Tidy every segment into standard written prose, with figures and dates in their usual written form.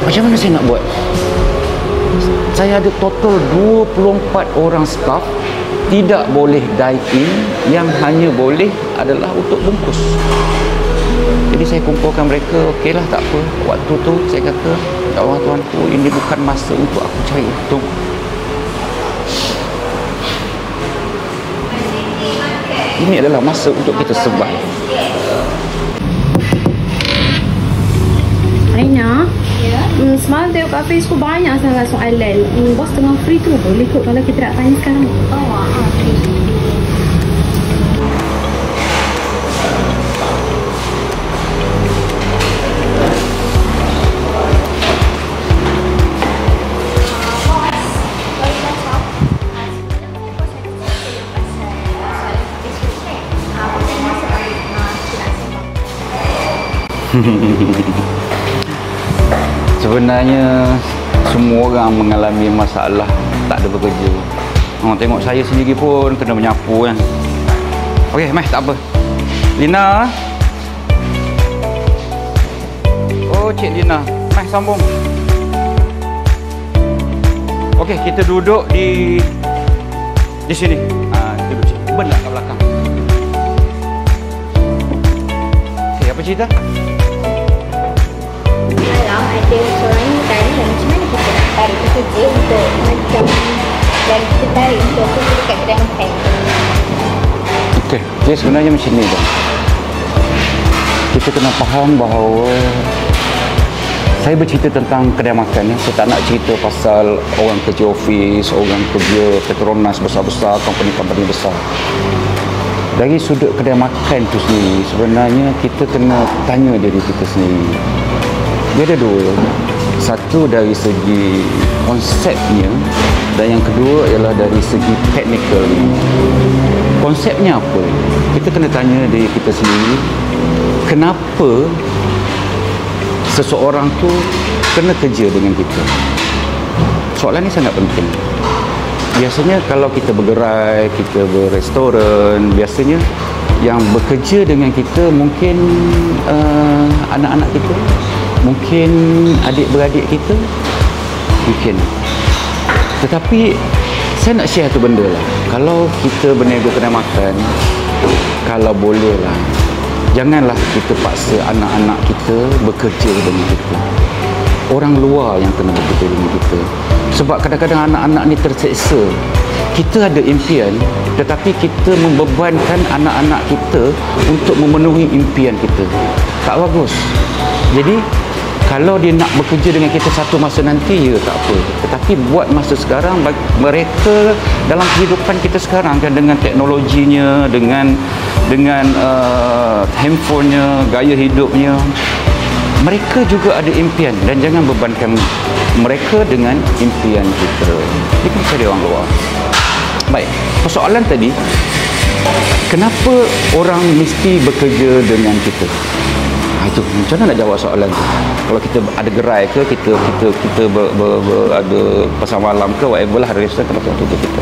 Macam mana saya nak buat? Saya ada total 24 orang staff, tidak boleh dine in, yang hanya boleh adalah untuk bungkus. Jadi saya kumpulkan mereka, okeylah tak apa. Waktu tu saya kata, ya Allah tuanku, ini bukan masa untuk aku cari untung. Ini adalah masa untuk kita survive. Aina, semalam tengok kat Facebook banyak sangat soalan. Bos tengah free tu, boleh kot kalau kita nak tanya sekarang. Oh, okey. Sebenarnya semua orang mengalami masalah tak ada bekerja. Tengok saya sendiri pun kena menyapu kan. Okey, meh, tak apa. Lina. Oh, Cik Lina. Meh, sambung. Okey, kita duduk di sini. Duduk sini. Benar kat belakang. Okey, apa cerita? Malam ada seorang yang tanya macam mana kita nak tarik pekerja untuk macam dan kita tarik untuk kerja dekat kedai makan. Okey, dia sebenarnya macam ni kan. Kita kena faham bahawa saya bercerita tentang kedai makan ni. Saya tak nak cerita pasal orang kerja ofis, orang kerja Petronas besar-besar, company-company besar. Dari sudut kedai makan tu sendiri, sebenarnya kita kena tanya diri kita sendiri. Dia ada dua. Satu dari segi konsepnya dan yang kedua ialah dari segi technical. Konsepnya apa? Kita kena tanya diri kita sendiri, kenapa seseorang tu kena kerja dengan kita? Soalan ni sangat penting. Biasanya kalau kita bergerai, kita berrestoran, biasanya yang bekerja dengan kita mungkin anak-anak kita, mungkin adik-beradik kita, mungkin. Tetapi saya nak share satu benda lah. Kalau kita berniaga kedai makan, kalau boleh lah, janganlah kita paksa anak-anak kita bekerja dengan kita. Orang luar yang kena bekerja dengan kita. Sebab kadang-kadang anak-anak ni terseksa. Kita ada impian, tetapi kita membebankan anak-anak kita untuk memenuhi impian kita. Tak bagus. Jadi kalau dia nak bekerja dengan kita satu masa nanti, ya tak apa. Tetapi buat masa sekarang, mereka dalam kehidupan kita sekarang kan, dengan teknologinya, dengan handphonenya, gaya hidupnya, mereka juga ada impian, dan jangan bebankan mereka dengan impian kita. Dia kena cari orang luar. Baik, persoalan tadi, kenapa orang mesti bekerja dengan kita? Itu macam mana nak jawab soalan tu? Kalau kita ada gerai ke, kita ada pasar malam ke, whatever lah, ada restoran, kenapa tutup kita?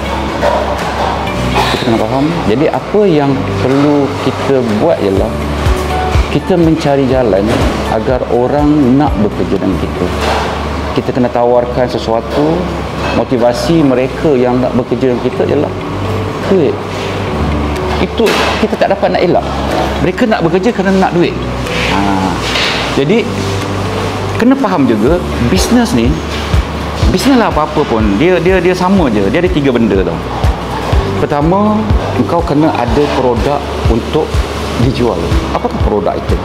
Kita kena faham. Jadi apa yang perlu kita buat ialah kita mencari jalan agar orang nak bekerja dengan kita. Kita kena tawarkan sesuatu. Motivasi mereka yang nak bekerja dengan kita ialah duit. Itu kita tak dapat nak elak. Mereka nak bekerja kerana nak duit. Jadi kena faham juga, bisnes ni, bisnes lah apa-apa pun, dia sama je. Dia ada 3 benda tau. Pertama, engkau kena ada produk untuk dijual. Apakah produk itu?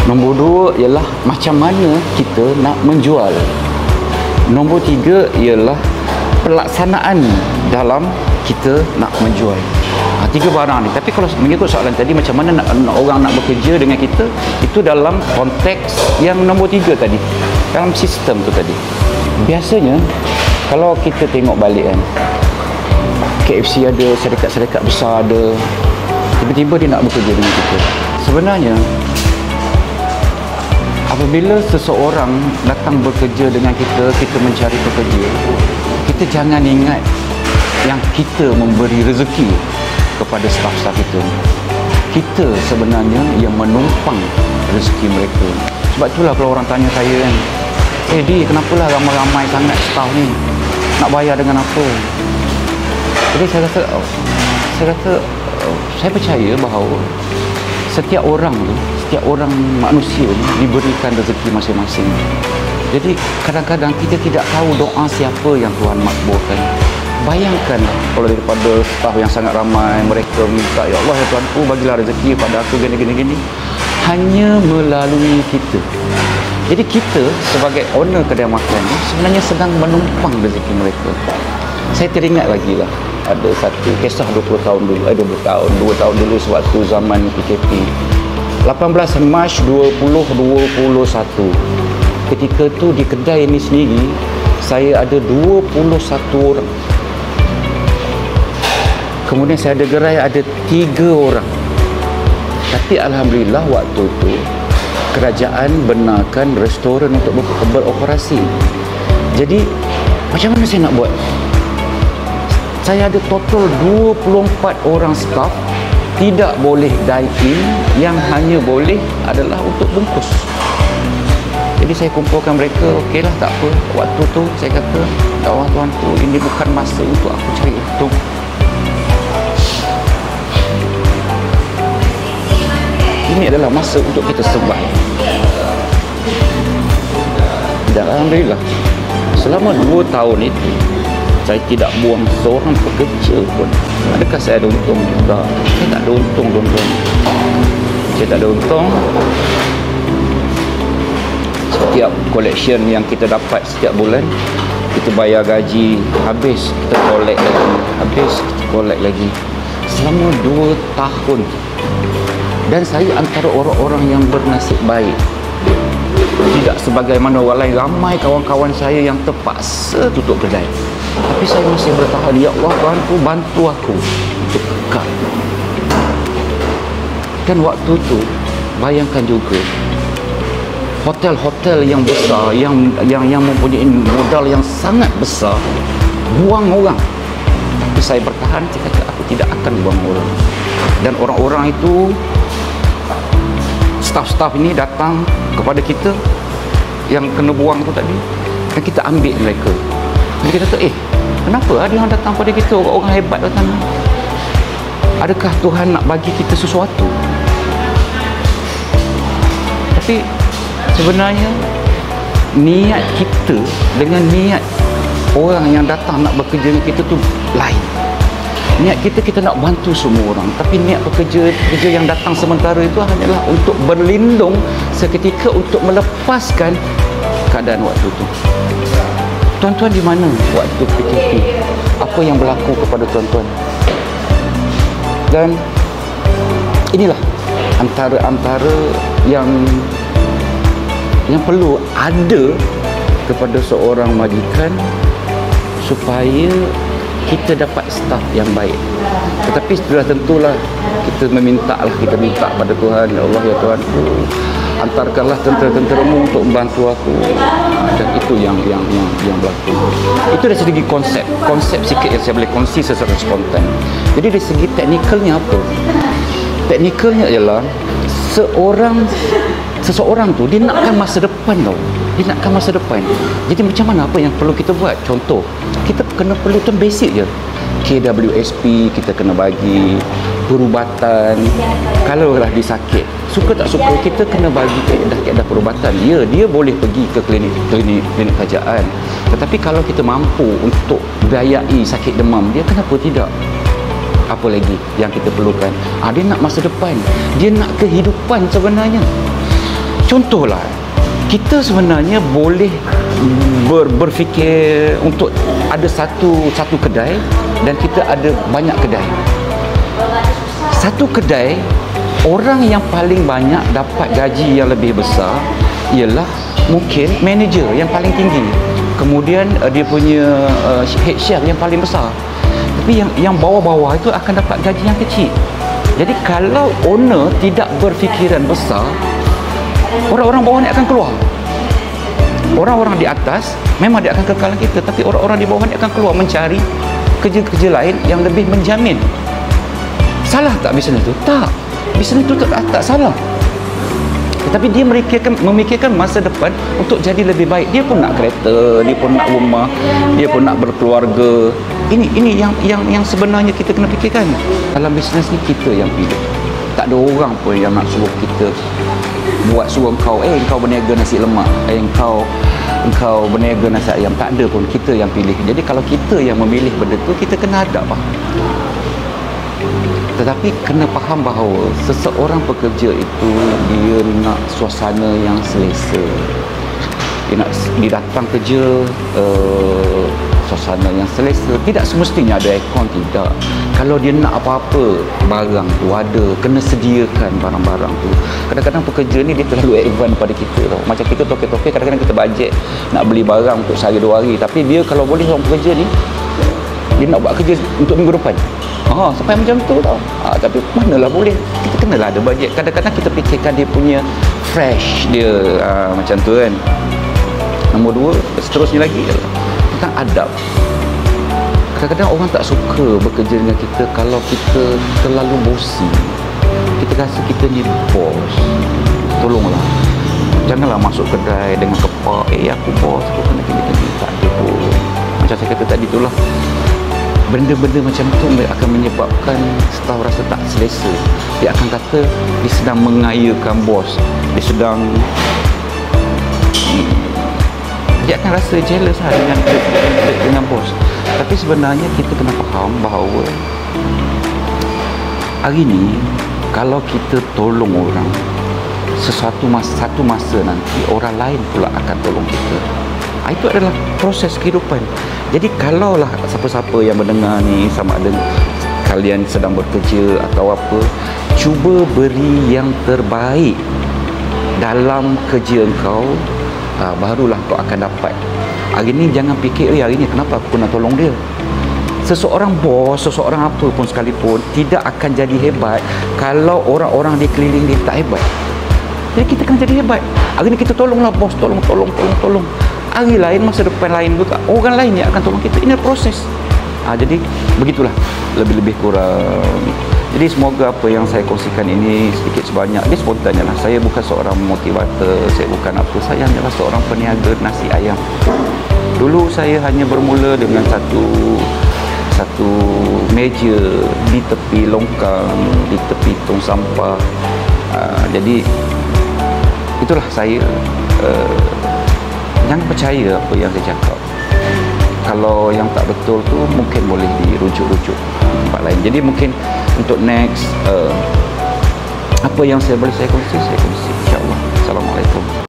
Nombor 2 ialah macam mana kita nak menjual. Nombor 3 ialah pelaksanaan dalam kita nak menjual. 3 barang ni. Tapi kalau mengikut soalan tadi, macam mana nak orang nak bekerja dengan kita, itu dalam konteks yang nombor 3 tadi, dalam sistem tu tadi. Biasanya kalau kita tengok balik kan, KFC ada, syarikat-syarikat besar ada, tiba-tiba dia nak bekerja dengan kita. Sebenarnya apabila seseorang datang bekerja dengan kita, kita mencari pekerja, kita jangan ingat yang kita memberi rezeki kepada staf-staf itu. Kita sebenarnya yang menumpang rezeki mereka. Sebab itulah kalau orang tanya saya kan, Di, kenapalah ramai-ramai sangat staff ni? Nak bayar dengan apa? Jadi saya kata saya percaya bahawa setiap orang manusia ni diberikan rezeki masing-masing. Jadi kadang-kadang kita tidak tahu doa siapa yang Tuhan makbulkan. Bayangkan kalau daripada staf yang sangat ramai, mereka minta, ya Allah ya Tuhanku, bagilah rezeki pada aku gini. Hanya melalui kita. Jadi kita sebagai owner kedai makan ni sebenarnya sedang menumpang rezeki mereka. Saya teringat lagi lah, ada satu kisah 2 tahun dulu sewaktu zaman PKP. 18 Mac 2021. Ketika tu di kedai ini sendiri saya ada 21 orang. Kemudian saya ada gerai ada 3 orang. Tapi alhamdulillah waktu tu kerajaan benarkan restoran untuk beroperasi. Jadi macam mana saya nak buat? Saya ada total 24 orang staff tidak boleh dine in, yang hanya boleh adalah untuk bungkus. Jadi saya kumpulkan mereka, okeylah tak apa. Waktu tu saya kata, ya Allah Tuhanku, ini bukan masa untuk aku cari untung. Ini adalah masa untuk kita sembah. Dan alhamdulillah, selama 2 tahun itu saya tidak buang seorang pekerja pun. Adakah saya ada untung? Tak. Saya tak ada untung, tuan-tuan. Saya tak ada untung. Setiap collection yang kita dapat setiap bulan, kita bayar gaji, habis kita collect lagi, habis kita collect lagi. Selama 2 tahun. Dan saya antara orang-orang yang bernasib baik. Tidak sebagaimana orang lain, ramai kawan-kawan saya yang terpaksa tutup kedai. Tapi saya masih bertahan. Ya Allah Tuhanku, bantu aku untuk kekal. Dan waktu tu bayangkan juga hotel-hotel yang besar yang mempunyai modal yang sangat besar buang orang. Tapi saya bertahan, saya kata aku tidak akan buang orang. Dan orang-orang itu, staf-staf ini datang kepada kita yang kena buang tu tadi, dan kita ambil mereka. Jadi kita kata, kenapa ada yang datang pada kita, orang hebat datang? Adakah Tuhan nak bagi kita sesuatu? Tapi sebenarnya niat kita dengan niat orang yang datang nak bekerja dengan kita tu lain. Niat kita nak bantu semua orang, tapi niat pekerja yang datang sementara itu hanyalah untuk berlindung seketika, untuk melepaskan keadaan waktu itu. Tuan-tuan di mana waktu PKP? Apa yang berlaku kepada tuan-tuan? Dan inilah antara yang perlu ada kepada seorang majikan supaya kita dapat staf yang baik. Tetapi sudah tentulah kita minta pada Tuhan, ya Allah ya Tuhanku, antarkanlah tentera-tenteramu untuk membantu aku. Dan itu yang berlaku. Itu dari segi konsep sikit yang saya boleh kongsi secara spontan. Jadi dari segi teknikalnya apa? Teknikalnya ialah seseorang tu dia nakkan masa depan tau. Dia nakkan masa depan. Jadi macam mana, apa yang perlu kita buat? Contoh, kita kena perlu tu basic je. KWSP kita kena bagi, perubatan. Kalau lah dia sakit, suka tak suka kita kena bagi kaedah perubatan. Ya, dia boleh pergi ke klinik kerajaan. Tetapi kalau kita mampu untuk biayai sakit demam dia, kenapa tidak? Apa lagi yang kita perlukan? Dia nak masa depan, dia nak kehidupan sebenarnya. Contohlah, kita sebenarnya boleh berfikir untuk ada satu kedai dan kita ada banyak kedai. Satu kedai, orang yang paling banyak dapat gaji yang lebih besar ialah mungkin manager yang paling tinggi. Kemudian dia punya head chef yang paling besar. Tapi yang bawah-bawah itu akan dapat gaji yang kecil. Jadi kalau owner tidak berfikiran besar, orang-orang bawah ni akan keluar. Orang-orang di atas memang dia akan kekal kita, tapi orang-orang di bawah ni akan keluar mencari kerja-kerja lain yang lebih menjamin. Salah tak bisnes itu? Tak. Bisnes itu tak salah. Tetapi dia memikirkan masa depan untuk jadi lebih baik. Dia pun nak kereta, dia pun nak rumah, dia pun nak berkeluarga. Ini yang sebenarnya kita kena fikirkan. Dalam bisnes ni kita yang pilih. Tak ada orang pun yang nak suruh kita suruh engkau berniaga nasi lemak, engkau berniaga nasi ayam. Tak ada pun, kita yang pilih. Jadi kalau kita yang memilih benda tu, kita kena hadap lah. Tetapi kena faham bahawa seseorang pekerja itu dia nak suasana yang selesa. Dia datang kerja suasana yang selesa. Tidak semestinya ada aircon, tidak. Kalau dia nak apa-apa, barang tu ada, kena sediakan barang-barang tu. Kadang-kadang pekerja ni dia terlalu advance pada kita tau. Macam kita tokek-tokek, kadang-kadang kita bajet nak beli barang untuk sehari 2 hari. Tapi dia kalau boleh, orang pekerja ni dia nak buat kerja untuk minggu depan. Sampai macam tu tau. Tapi manalah boleh. Kita kenalah ada bajet. Kadang-kadang kita fikirkan dia punya fresh dia, macam tu kan. Nombor 2, seterusnya lagi tentang adab. Kadang-kadang orang tak suka bekerja dengan kita kalau kita terlalu bosi. Kita rasa kita ni bos. Tolonglah, janganlah masuk kedai dengan kepak, aku bos, aku kena gini-gini. Tak ada pun. Macam saya kata tadi itulah, benda-benda macam tu akan menyebabkan staf rasa tak selesa. Dia akan kata dia sedang mengayakan bos, dia akan rasa jealous lah dengan bos. Tapi sebenarnya kita kena faham bahawa hari ni kalau kita tolong orang, satu masa nanti orang lain pula akan tolong kita. Itu adalah proses kehidupan. Jadi kalaulah siapa-siapa yang mendengar ni, sama ada kalian sedang bekerja atau apa, cuba beri yang terbaik dalam kerja engkau, barulah kau akan dapat. Hari ni jangan fikir, hari ni kenapa aku kena tolong dia. Seseorang bos, seseorang apa pun sekalipun tidak akan jadi hebat kalau orang-orang di keliling dia tak hebat. Jadi kita kena jadi hebat. Hari ni kita tolonglah bos, tolong. Hari lain, masa depan lain juga, orang lain yang akan tolong kita. Ini proses. Jadi begitulah lebih-lebih kurang. Jadi semoga apa yang saya kongsikan ini sedikit sebanyak, dia spontan je lah. Saya bukan seorang motivator, saya bukan apa. Saya hanyalah seorang peniaga nasi ayam. Dulu saya hanya bermula dengan satu meja di tepi longkang, di tepi tong sampah. Jadi itulah saya. Jangan percaya apa yang saya cakap. Kalau yang tak betul tu mungkin boleh dirujuk-rujuk tempat lain. Jadi mungkin untuk next apa yang saya boleh saya kongsi, InsyaAllah. Assalamualaikum.